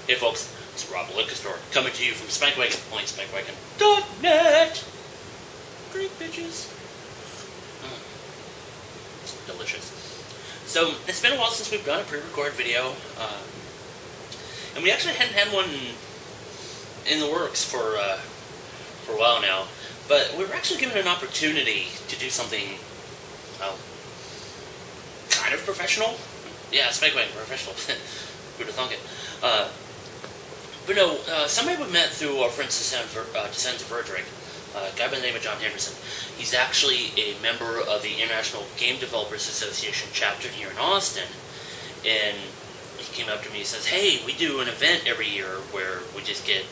Hey folks, it's Rob the Liquor Store, coming to you from Spankwagon, only Spankwagon.net. Great bitches. Delicious. So, it's been a while since we've done a pre-recorded video, and we actually hadn't had one in the works for a while now, but we were actually given an opportunity to do something, kind of professional. Yeah, Spankwagon professional. Who'd have thunk it? But no, somebody we met through our friends Descendants of Erdrick, a guy by the name of John Henderson. He's actually a member of the International Game Developers Association chapter here in Austin, and he came up to me and says, hey, we do an event every year where we just get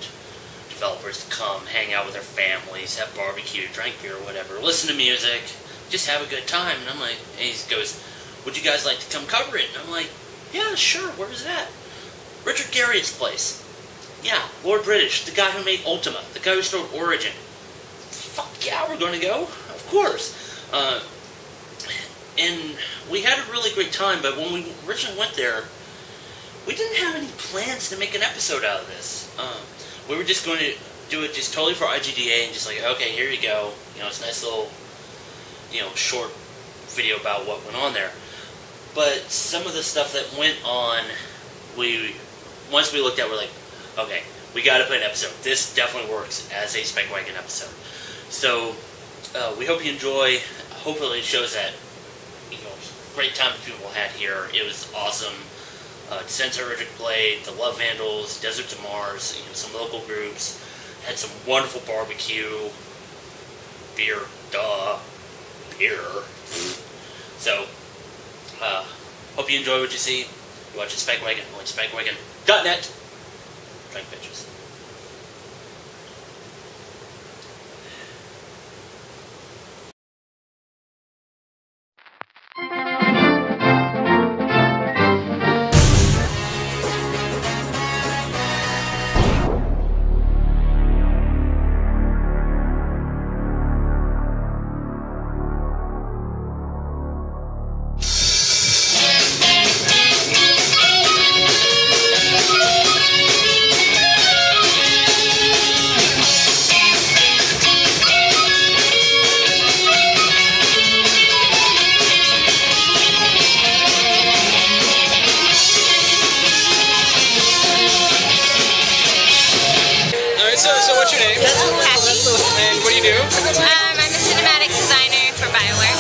developers to come, hang out with their families, have barbecue, drink beer, whatever, listen to music, just have a good time. And I'm like, and he goes, would you guys like to come cover it? And I'm like, yeah, sure, where is that? Richard Garriott's place. Yeah, Lord British, the guy who made Ultima, the guy who started Origin. Fuck yeah, we're gonna go, of course. And we had a really great time, but when we originally went there, we didn't have any plans to make an episode out of this. We were just going to do it just totally for IGDA and just like, okay, here you go. You know, it's a nice little, short video about what went on there. But some of the stuff that went on, once we looked at, we're like, okay, we got to put an episode. This definitely works as a Spankwagon episode. So we hope you enjoy. Hopefully it shows that great time people had here. It was awesome. Descendants of Erdrick played, the Love Vandals, Desert to Mars, some local groups. Had some wonderful barbecue, beer, beer. So hope you enjoy what you see. You watch Spankwagon, only Spankwagon.net. Drink bitches. So what's your name? Kathy. And what do you do? I'm a cinematic designer for BioWare.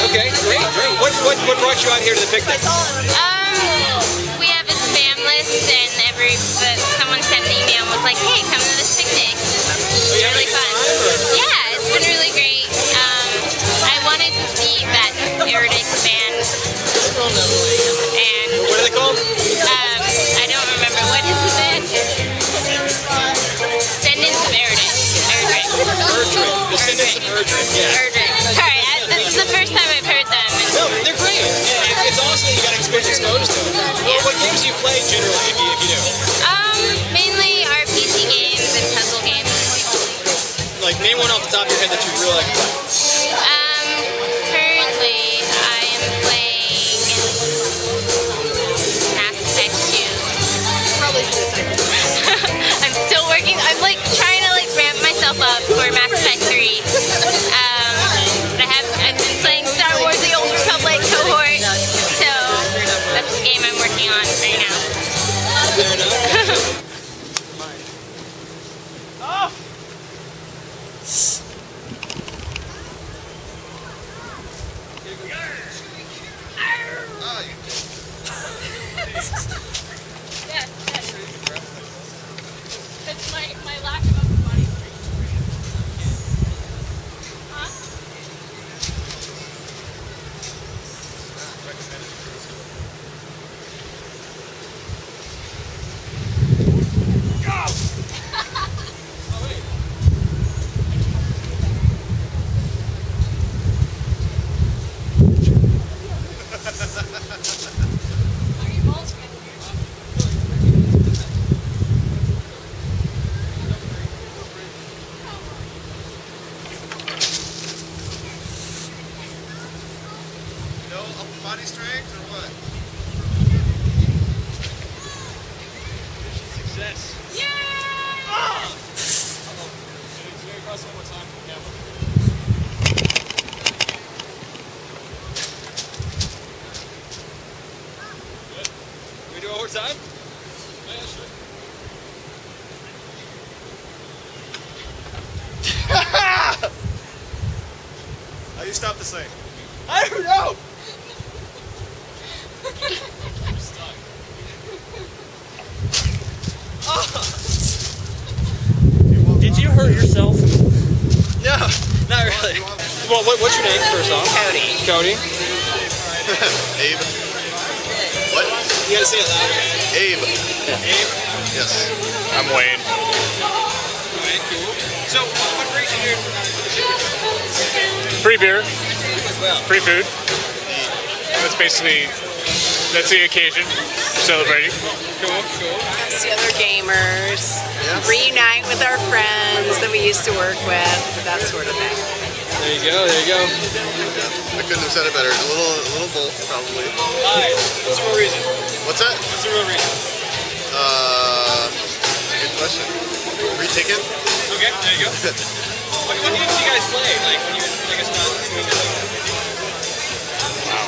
Okay, great. What brought you out here to the picnic? We have a spam list, and someone sent an email and was like, hey, come to this picnic. It's really fun. Yeah, it's been really great. I wanted to see that Erdrick band. And what are they called? I don't remember. What is the band? Descendants of Erdrick. Descendants of Erdrick, yeah. Erdrick. Sorry, this is the first time I've heard them. No, they're great. It's awesome that you got exposed to them. Yeah. What games do you play generally, if you do? Mainly RPG games and puzzle games. Like, name one off the top of your head that you really like to play. Currently, I am playing Mass Effect 2. Probably I'm still working. I'm trying to ramp myself up for Mass Effect 3. But I've been playing Star Wars: The Old Republic cohort, so that's the game I'm working on right now. Fair enough. Oh! Yeah. That's my lack of upper body strength. Huh? time? How do you stop this thing? I don't know. Did you hurt yourself? No, not really. Well, what's your name first off? Cody. Cody. Abe. What? You gotta say it loud. Abe. Abe. Yes. I'm Wayne. Alright, cool. So, what brings you here? Free beer, Well, free food. That's basically, that's the occasion. Celebrating. cool, cool. See other gamers. Yes. Reunite with our friends that we used to work with. That sort of thing. There you go, there you go. I couldn't have said it better. A little both, probably. Alright, what's the real reason? What's that? What's the real reason? Good question. Free ticket? Okay, there you go. What games do you guys play? Like, when you're, I guess, not doing this?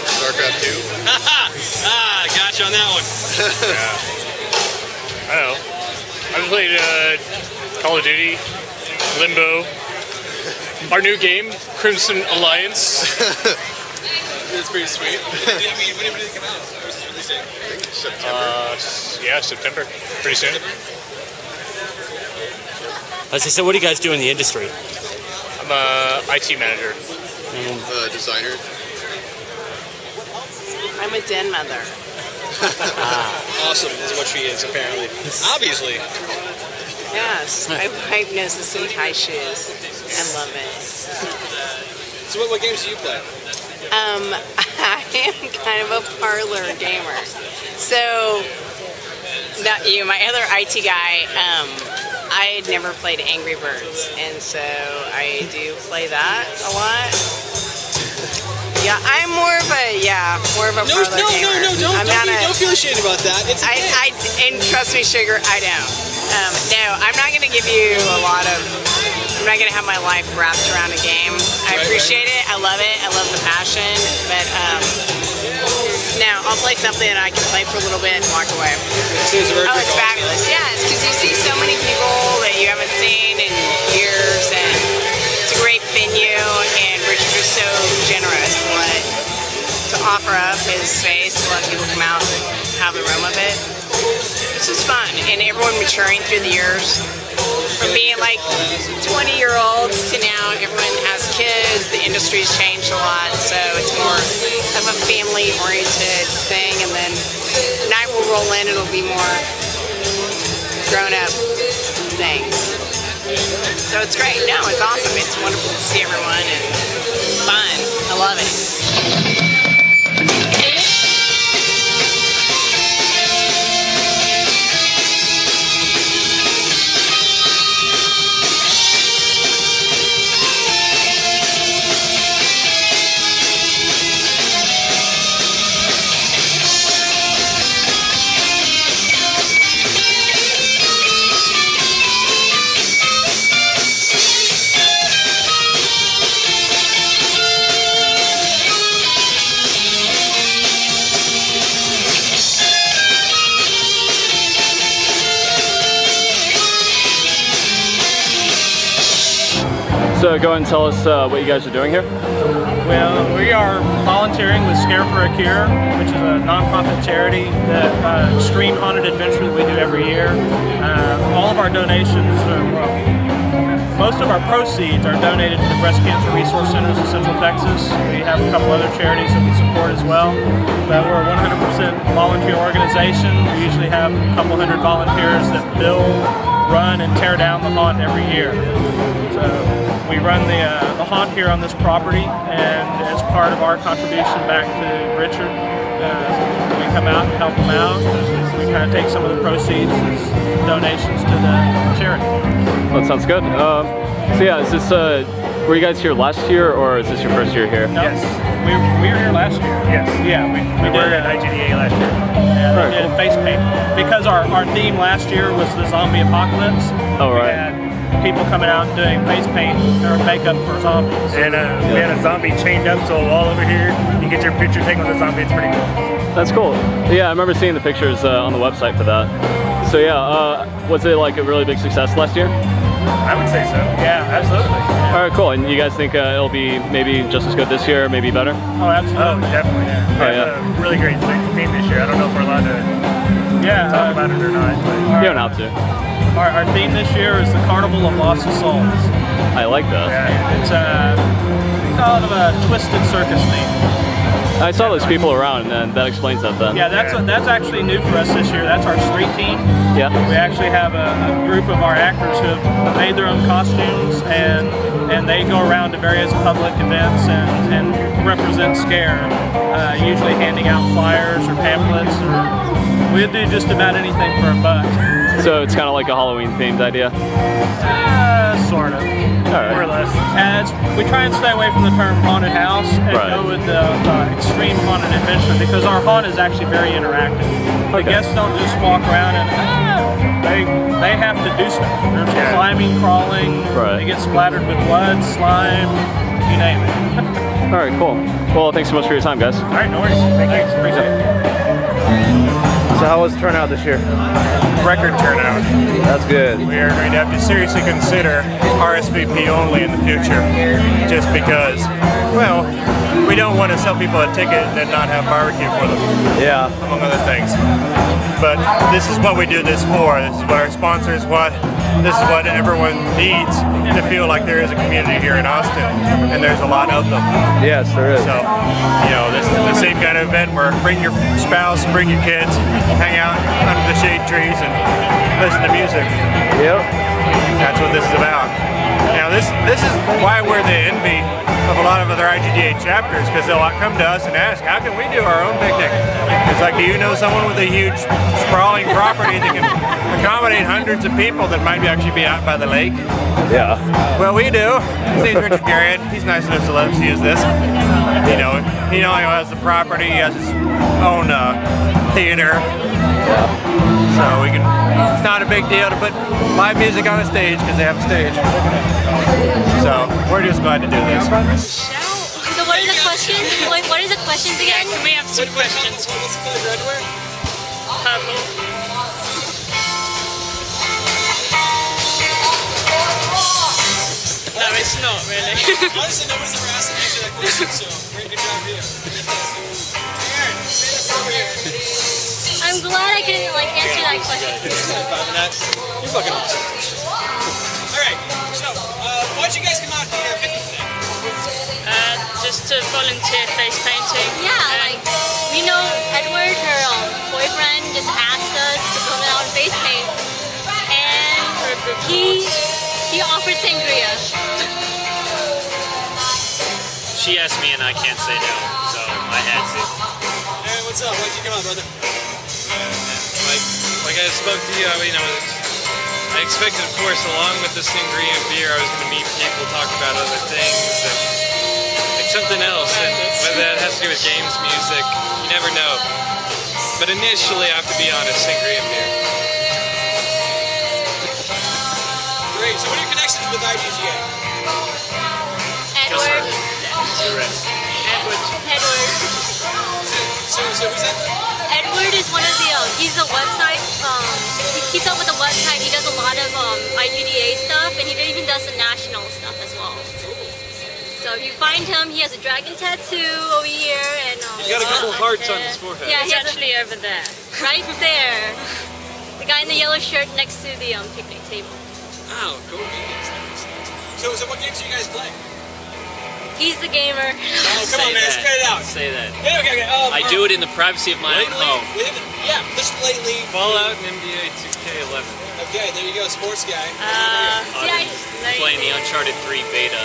StarCraft 2. Ah, gotcha on that one. I don't know. I've played Call of Duty, Limbo, our new game, Crimson Alliance. It's pretty sweet. I mean, when did it come out? What's this release date? I think September. Yeah, September. Pretty soon. As I said, what do you guys do in the industry? I'm a IT manager. Designer. I'm a den mother. Awesome is what she is, apparently. Obviously. Yes. I wipe noses and tie shoes. I love it. So what games do you play? I am kind of a parlor gamer. So, not you, my other IT guy, I had never played Angry Birds, and so I do play that a lot. Yeah, I'm more of a parlor gamer. Don't feel ashamed about that. It's okay. And trust me, Sugar, I don't. No, I'm not going to give you I'm not going to have my life wrapped around a game. I appreciate it. I love it. I love the passion. But now I'll play something that I can play for a little bit and walk away. Oh, it's fabulous. Yes, because you see so many people that you haven't seen in years, and it's a great venue, and Richard is so generous to offer up his space to let people come out and have the room of it. It's just fun, and everyone maturing through the years. From being like 20-year-olds to now everyone has kids, the industry's changed a lot, so it's more of a family-oriented thing, and then night will roll in and it'll be more grown-up things. So it's great. No, it's awesome. It's wonderful to see everyone and fun. I love it. So go and tell us what you guys are doing here. Well, we are volunteering with Scare for a Cure, which is a non-profit charity that extreme haunted adventure that we do every year. All of our donations, most of our proceeds are donated to the Breast Cancer Resource Centers of Central Texas. We have a couple other charities that we support as well. But we're a 100% volunteer organization. We usually have a couple hundred volunteers that build, run, and tear down the haunt every year. So we run the haunt here on this property, and as part of our contribution back to Richard, we come out and help him out. We kind of take some of the proceeds as donations to the charity. Well, that sounds good. So yeah, is this were you guys here last year, or is this your first year here? No, yes, we were here last year. Yes, yeah, we were at IGDA last year. And we did face paint because our theme last year was the zombie apocalypse. Oh right. We had people coming out and doing face paint or makeup for zombies. And we had a zombie chained up to a wall over here. You get your picture taken with the zombie. It's pretty cool. That's cool. Yeah, I remember seeing the pictures on the website for that. So yeah, was it like a really big success last year? I would say so. Yeah, absolutely. All right, cool. And you guys think it'll be maybe just as good this year, maybe better? Oh, absolutely. Oh, definitely. Yeah. We have a really great theme this year. I don't know if we're allowed to talk about it or not. But you don't have to. Our theme this year is the Carnival of Lost Souls. I like that. Yeah, it's kind of a twisted circus theme. I saw those people around, and that explains that then. Yeah, that's actually new for us this year. That's our street team. Yeah. We actually have a group of our actors who have made their own costumes, and they go around to various public events and represent Scare, usually handing out flyers or pamphlets. We'll do just about anything for a buck. So it's kind of like a Halloween themed idea? Sort of. Right. More or less. We try and stay away from the term haunted house and go with the extreme haunted adventure, because our haunt is actually very interactive. The guests don't just walk around and they have to do stuff. There's climbing, crawling, they get splattered with blood, slime, you name it. Alright, cool. Well, thanks so much for your time, guys. Alright, no worries. Thanks. Appreciate it. So how was the turnout this year? Record turnout. That's good. We are going to have to seriously consider RSVP only in the future, just because, well, we don't want to sell people a ticket and then not have barbecue for them. Yeah. Among other things. But this is what we do this for. This is what our sponsors want. This is what everyone needs to feel like there is a community here in Austin, and there's a lot of them. Yes, there is. So, you know, this is the same kind of event where bring your spouse, bring your kids, hang out under the shade trees and listen to music. Yep. That's what this is about. Now this is why we're the envy of a lot of other IGDA chapters, because they'll come to us and ask, how can we do our own picnic? It's like, do you know someone with a huge sprawling property that can accommodate hundreds of people that might actually be out by the lake? Yeah. Well, we do. His name's Richard Garrett. He's nice enough to let us use this. You know, he not only has the property, he has his own theater. Yeah. So we can, it's not a big deal to put live music on a stage because they have a stage. So we're just glad to do this. So what are the questions? What are the questions again? Can we have some questions? What's the color of underwear? Purple. No, it's not really. Honestly, nobody's ever asked me to answer that question, so great, good job here. Aaron, stand up over here. I'm glad I could answer that question. You're fucking awesome. Alright, so why'd you guys come out here picnic today? Just to volunteer face painting. Yeah, we know Edward, her boyfriend, just asked us to come out and face paint, and he offered sangria. She asked me and I can't say no, so I had to. Hey, what's up? Why'd you come out, brother? Like I spoke to you, I expected, of course, along with the sangria and beer, I was going to meet people, talk about other things, and like something else, and whether that has to do with games, music, you never know. But initially, I have to be honest, sangria and beer. Great, so what are your connections with IGDA? Edward. So who's that? Edward is one of the, he's a website, he keeps up with the website, he does a lot of IGDA stuff, and he even does the national stuff as well. So if you find him, he has a dragon tattoo over here, and he's got a couple hearts on his forehead. Yeah, he's actually over there. Right there. The guy in the yellow shirt next to the picnic table. Oh, cool. So what games do you guys play? He's the gamer. Oh, come on, man, spit it out. Say that. Yeah, okay. I do it in the privacy of my own home. Yeah, just lately. Fallout and NBA 2K11. Okay, there you go, sports guy. Playing the Uncharted 3 beta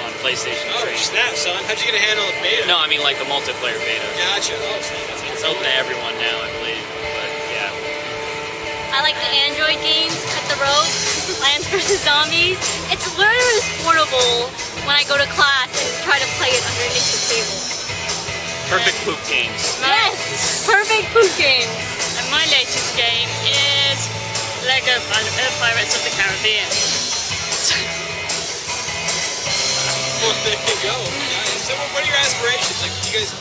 on PlayStation 3. Oh, snap, son. How'd you get a handle of beta? No, I mean like the multiplayer beta. Gotcha. Oh, snap. It's open to everyone now, I believe. But yeah. I like the Android games, Cut the Rope, Plants vs. Zombies. It's literally portable when I go to class and try to play it underneath the table. Perfect poop games. Yes, perfect poop games. And my latest game is Lego Pirates of the Caribbean. Well, there you go. So what are your aspirations? Like, do you guys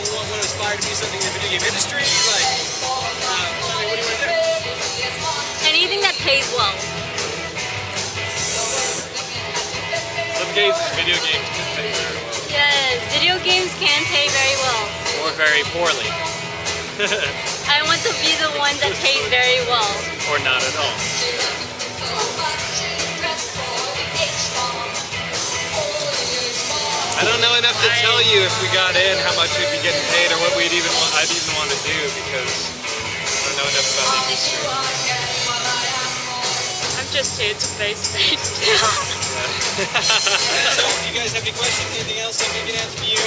want to aspire to do something in the video game industry? Like, what do you want to do? Anything that pays well. Some cases, video games can pay very well. Yes, video games can pay very well. Or very poorly. I want to be the one that pays very well. Or not at all. I don't know enough to tell you if we got in how much we'd be getting paid or what I'd even want to do because I don't know enough about the industry. I'm just here to face paint. So, do you guys have any questions? Anything else that we can answer for you?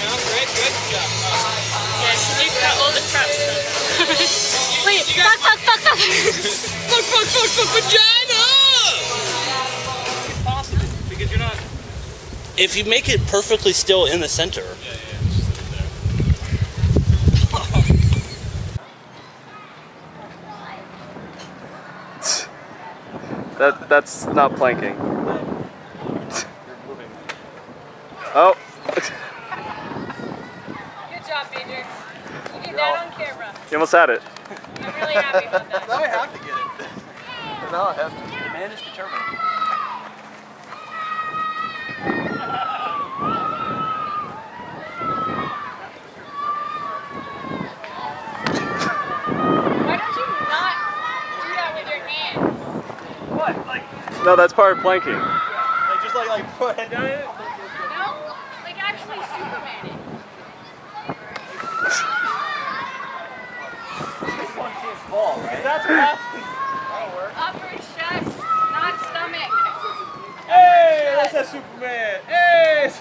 No? Great, good job. Awesome. Yes, you cut all the traps. Wait, fuck. Fuck, vagina! Impossible, because you're not... If you make it perfectly still in the center. That's not planking. Oh. Good job, Major. You did that on camera. You almost had it. I'm really happy about that. Now I have to get it. Now I have to. The man is determined. Why don't you not do that with your hands? What? Like, No, that's part of planking. just like put a head down in it? No? Like actually Superman it. This one can't fall, right? That's what happens. Upper chest, not stomach. Hey, that's that Superman. Hey!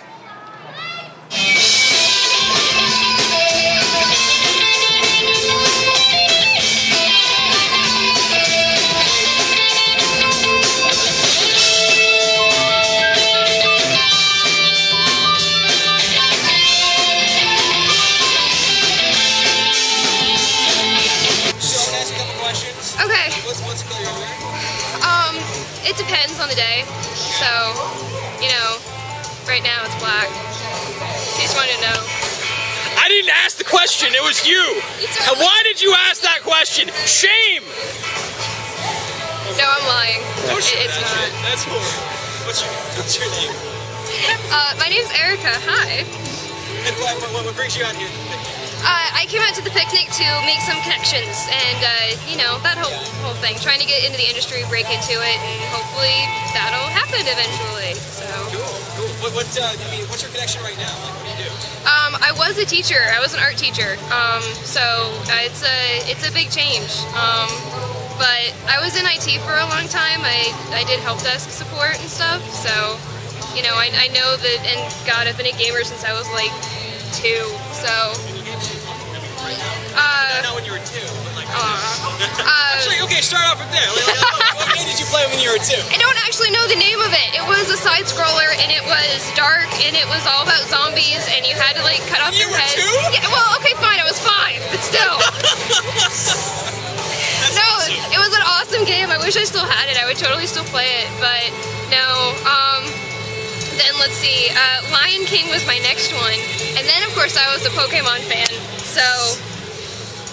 Okay. What's the color you're wearing? It depends on the day. So, you know, right now it's black. You just wanted to know. I didn't ask the question, it was you! And why did you ask that question? Shame! No, I'm lying. It's that's not. It. That's horrible. What's your name? My name's Erica. Hi. And what brings you out here? I came out to the picnic to make some connections and, you know, that whole thing. Trying to get into the industry, break into it, and hopefully that'll happen eventually. So. Cool. What's your connection right now? Like, what do you do? I was a teacher. I was an art teacher. So it's a big change. But I was in IT for a long time. I did help desk support and stuff. So, you know, I know that, and God, I've been a gamer since I was like 2. So. Not when you were 2, but like. Actually, okay, start off from there. What game did you play when you were 2? I don't actually know the name of it. It was a side scroller and it was dark and it was all about zombies and you had to like cut off their heads. You were 2? Yeah, well, okay, fine, I was 5, but still. No, it was an awesome game. I wish I still had it. I would totally still play it, but no. Then let's see. Lion King was my next one, and then of course I was a Pokemon fan. So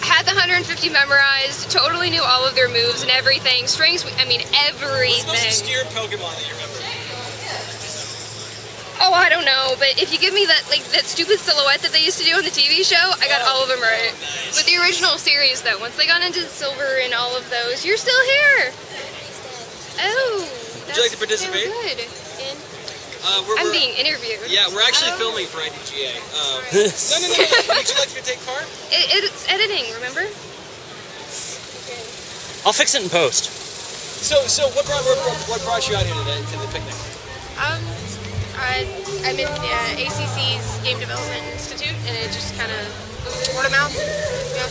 had the 150 memorized. Totally knew all of their moves and everything. Strings. I mean everything. What's the most obscure Pokemon that you remember? Oh, I don't know, but if you give me that that stupid silhouette that they used to do on the TV show, I got all of them right. Nice. With the original series, though, once they got into Silver and all of those, you're still here. Oh, would you like to participate? So good. I'm being interviewed. Yeah, we're actually filming for IGDA. No. Would you like to take part? It's editing, remember? I'll fix it in post. So what brought you out here today to the picnic? I'm in ACC's Game Development Institute, and it just kind of word of mouth. Yeah.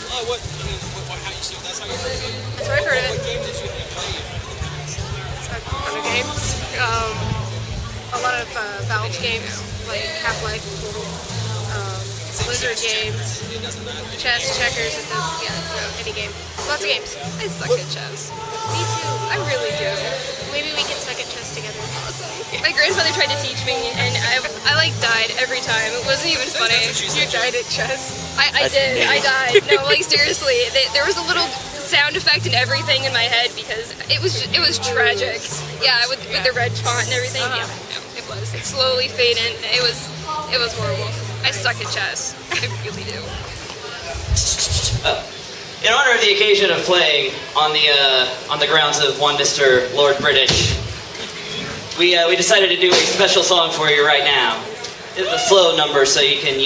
How that's how you heard of it? That's how I heard of it. What games did you play? Other games. A lot of Valve games, like Half-Life, Blizzard games, chess, checkers, any game. Lots of games. I suck at chess. Me too. I really do. Maybe we can suck at chess together. Awesome. My grandfather tried to teach me, and I like died every time. It wasn't even funny. You died at chess? I did. I died. No, like seriously. There was a little sound effect and everything in my head because it was tragic. Yeah, with the red font and everything. Yeah, no, it was. It slowly faded in. It was horrible. I suck at chess. I really do. In honor of the occasion of playing on the grounds of one Mr. Lord British, we decided to do a special song for you right now. It's a slow number, so you can,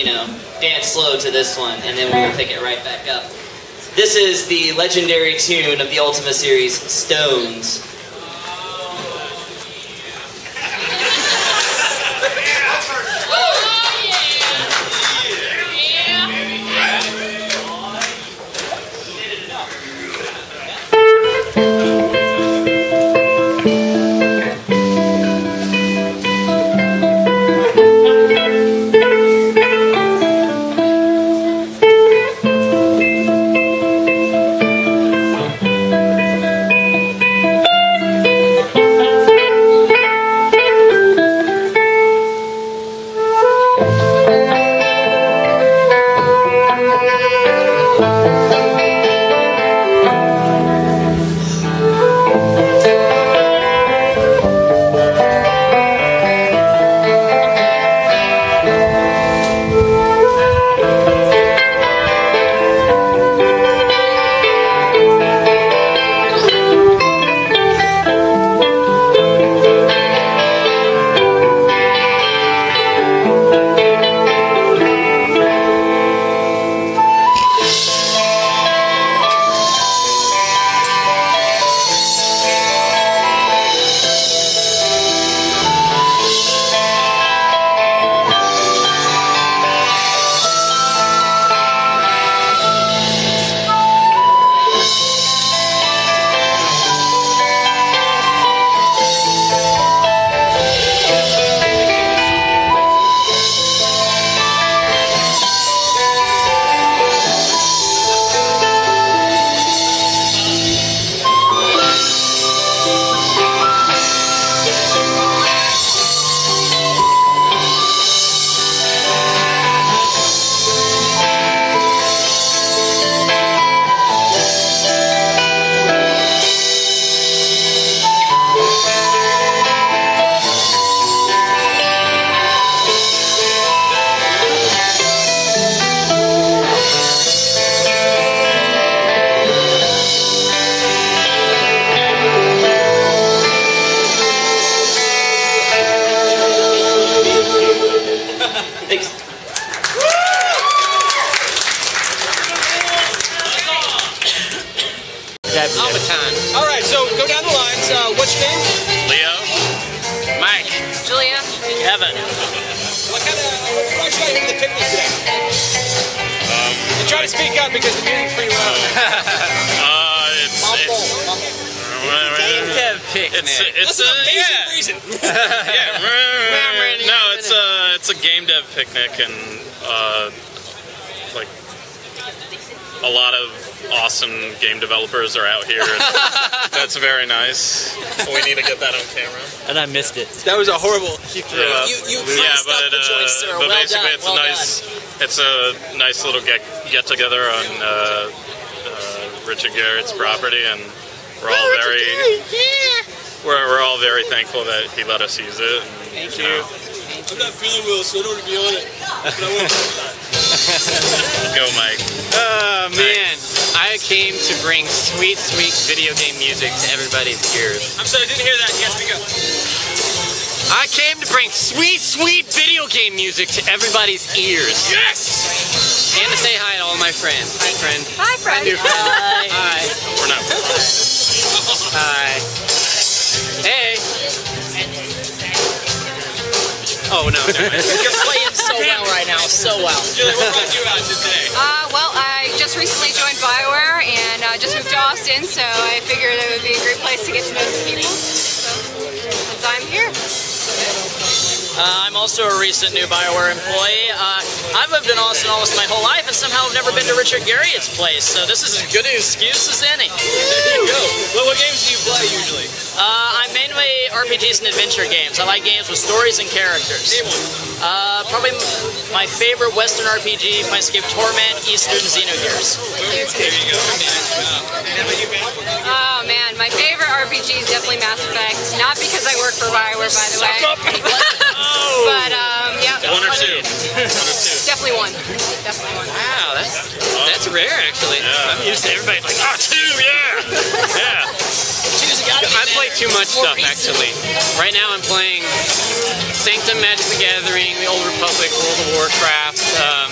dance slow to this one, and then we will pick it right back up. This is the legendary tune of the Ultima series, Stones. Alright, so go down the lines. What's your name? Leo. Mike. Julia. Kevin. What you got in the picnic today? And try to speak up because the music's pretty loud. It's game dev picnic. It's a basic reason. No, it's a game dev picnic, and like a lot of awesome game developers are out here. And that's very nice. We need to get that on camera. And I missed it. That was a horrible. Yeah, but basically it's a nice little get together on Richard Garrett's property, and we're all very thankful that he let us use it. And, Thank you. I'm not feeling well, so I don't want to be on it. But I want to Go, Mike. Oh, man. I came to bring sweet, sweet video game music to everybody's ears. I'm sorry, I didn't hear that. Yes, speak up. I came to bring sweet, sweet video game music to everybody's ears. Yes! And to say hi to all my friends. Hi, friend. Hi, friend. Hi. Hi. We're not. Hi. Hey. Oh, no. You're playing so well right now, so well. Julie, what brought you out today? Well, I just recently joined BioWare and just moved to Austin, so I figured it would be a great place to get to know some people. So, since I'm here. I'm also a recent new BioWare employee. I've lived in Austin almost my whole life and somehow I've never been to Richard Garriott's place, so this is as good an excuse as any. There you go. What games do you play usually? I'm mainly RPGs and adventure games. I like games with stories and characters. Name one. Probably my favorite Western RPG, Planescape Torment, Eastern Xenogears. There you go. Oh man, my favorite RPG is definitely Mass Effect. Not because I work for BioWare, by the way. But yeah. One or two. Definitely one. Definitely one. Wow, that's rare actually. Yeah. I'm used to everybody like, oh, two, yeah, yeah. I play too much stuff actually. Right now I'm playing Sanctum, Magic the Gathering, the Old Republic, World of Warcraft, a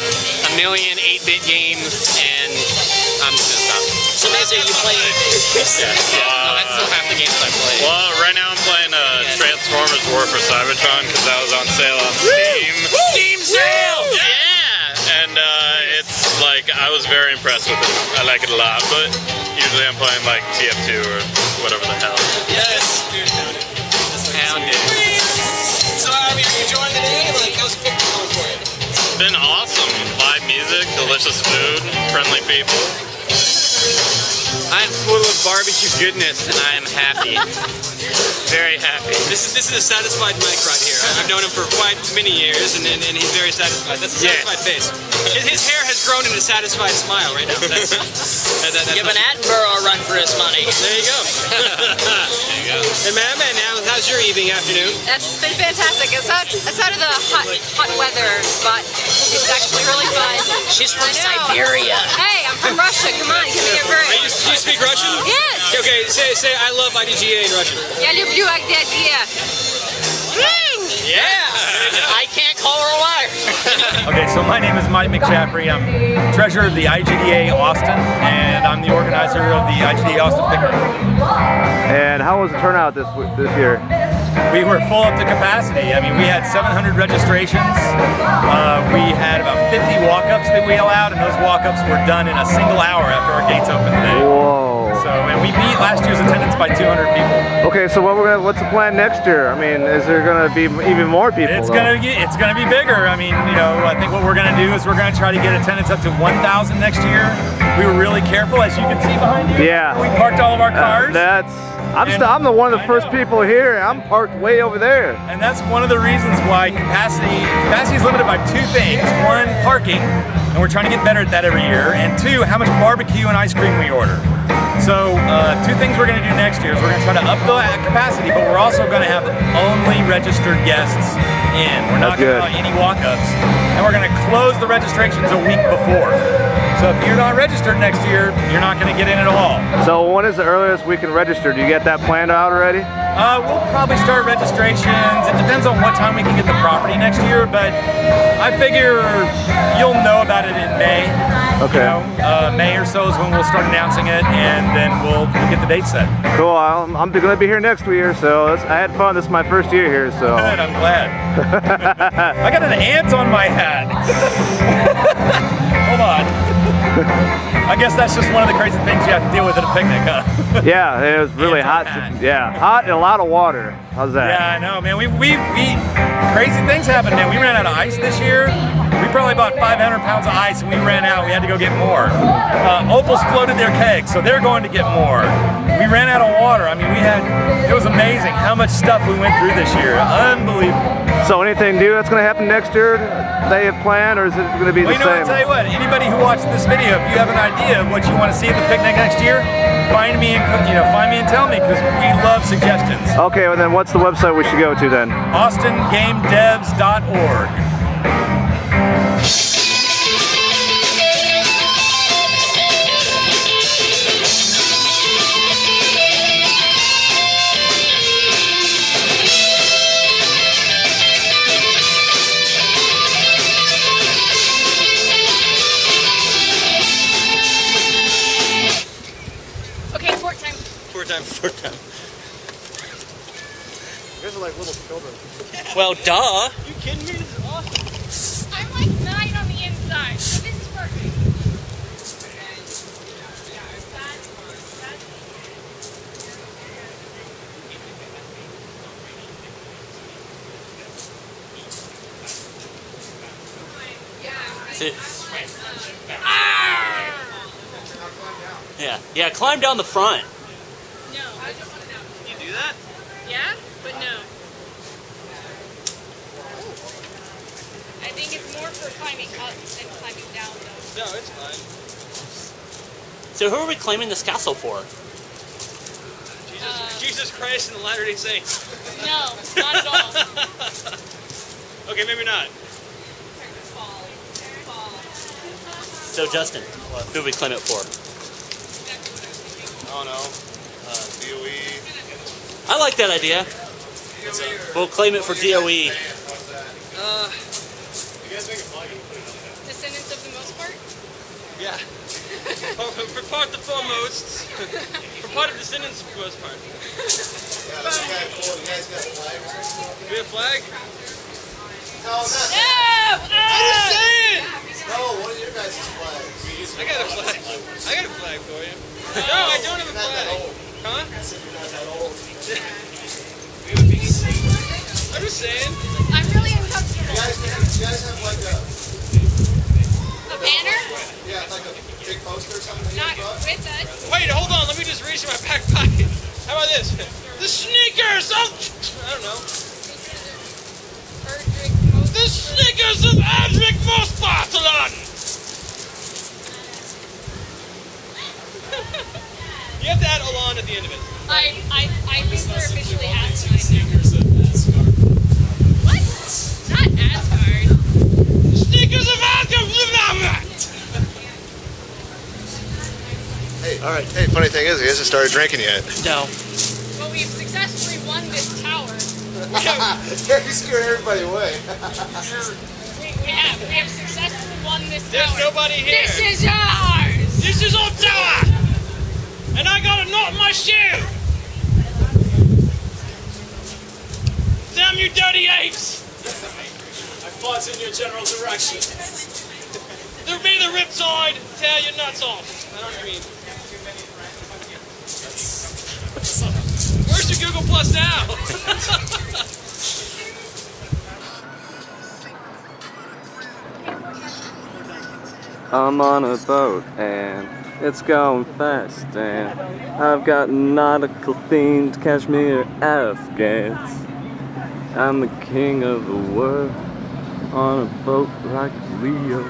million 8-bit games, and I'm just gonna stop. So basically you play... No, that's still half the games I play. Well, right now I'm playing Transformers War for Cybertron because that was on sale on Steam. Steam sale! Yeah! And it's like, I was very impressed with it. I like it a lot, but usually I'm playing like TF2 or whatever the hell. Yes. Pound it. So, I mean, are you enjoying the day? Like, how's the picnic going for you? It's been awesome. Live music, delicious food, friendly people. I'm full of barbecue goodness and I am happy. Very happy. This is a satisfied Mike right here. I've known him for quite many years, and he's very satisfied. That's a satisfied face. His hair has grown into a satisfied smile right now. That's Giving Attenborough a run for his money. There you go. There you go. And man, now how's your evening, afternoon? That's been fantastic. Aside of the hot weather, but it's actually really fun. She's from I know. Siberia. Hey, I'm from Russia. Come on, give me a break. Do you speak Russian? Yes. Okay, say I love IGDA in Russian. Я люблю IGDA. Yeah! I can't call her a liar. Okay, so my name is Mike McJaffrey. I'm treasurer of the IGDA Austin, and I'm the organizer of the IGDA Austin Picnic. And how was the turnout this year? We were full up to capacity. I mean, we had 700 registrations. We had about 50 walk-ups that we allowed, and those walk-ups were done in a single hour after our gates opened today. Whoa. So, and we beat last year's attendance by 200 people. Okay, so what's the plan next year? I mean, is there going to be even more people? It's gonna be bigger. I mean, you know, I think what we're gonna do is we're gonna try to get attendance up to 1,000 next year. We were really careful, as you can see behind you. Yeah. We parked all of our cars. I'm the one of the first people here. I'm parked way over there. And that's one of the reasons why capacity is limited by two things. One, parking, and we're trying to get better at that every year. And two, how much barbecue and ice cream we order. So two things we're going to do next year is we're going to try to up the capacity, but we're also going to have only registered guests in. We're not going to allow any walk-ups. And we're going to close the registrations a week before. So if you're not registered next year, you're not going to get in at all. So when is the earliest we can register? Do you get that planned out already? We'll probably start registrations. It depends on what time we can get the property next year, but I figure you'll know about it in May. Okay. You know, May or so is when we'll start announcing it, and then we'll get the date set. Cool. I'm going to be here next year, so I had fun. This is my first year here, so. Good, I'm glad. I got an ant on my hat. Hold on. I guess that's just one of the crazy things you have to deal with at a picnic, huh? Yeah, it was really hot. Hot and a lot of water. How's that? Yeah, I know, man. We crazy things happened, man. We ran out of ice this year. We probably bought 500 pounds of ice and we ran out. We had to go get more. Opals floated their kegs, so they're going to get more. We ran out of water. I mean, it was amazing how much stuff we went through this year. Unbelievable. So anything new that's going to happen next year they have planned, or is it going to be the same? I'll tell you what, anybody who watched this video, if you have an idea of what you want to see at the picnic next year, find me and tell me, because we love suggestions. Okay, well then what's the website we should go to then? AustinGameDevs.org. Fort time. You guys are like little children. Well, duh. You kidding me? This is awesome. I'm like 9 on the inside, so this is perfect. Yeah, climb down the front. No. You do that? Yeah, but no. I think it's more for climbing up than climbing down, though. No, it's fine. So who are we claiming this castle for? Jesus Christ and the Latter-day Saints. No, not at all. Okay, maybe not. So Justin, who do we claim it for? I don't know. DOE. I like that idea. We'll claim it for DOE. Descendants of the most part? Yeah. For part the foremost. For part of Descendants for the most part. You guys got a flag? Do we have a flag? No, not No! I'm just saying! No, one of your guys' flags. I got a flag. I got a flag for you. No, I don't have a flag. Huh? I said you're not that old. I'm just saying. I'm really uncomfortable. You guys have like a banner? Yeah, like a big poster or something. Not with us. Wait, hold on. Let me just reach in my back pocket. How about this? The sneakers of... I don't know. The sneakers of Erdrick Mosbartalon! You have to add Alon at the end of it. I think we're officially Asgard. What? Not Asgard. Sneakers of Asgard! Hey, all right. Hey, funny thing is, he hasn't started drinking yet. No. Well, we've successfully won this tower. You scared everybody away. We have successfully won this tower. There's nobody here. This is ours! This is our tower! And I got a knot in my shoe! Damn you dirty apes! I fought in your general direction. There'll be the riptide, tear your nuts off. I don't know what you mean. Where's your Google Plus now? I'm on a boat and it's going fast and I've got nautical themed cashmere Afghans. I'm the king of the world on a boat like Leo.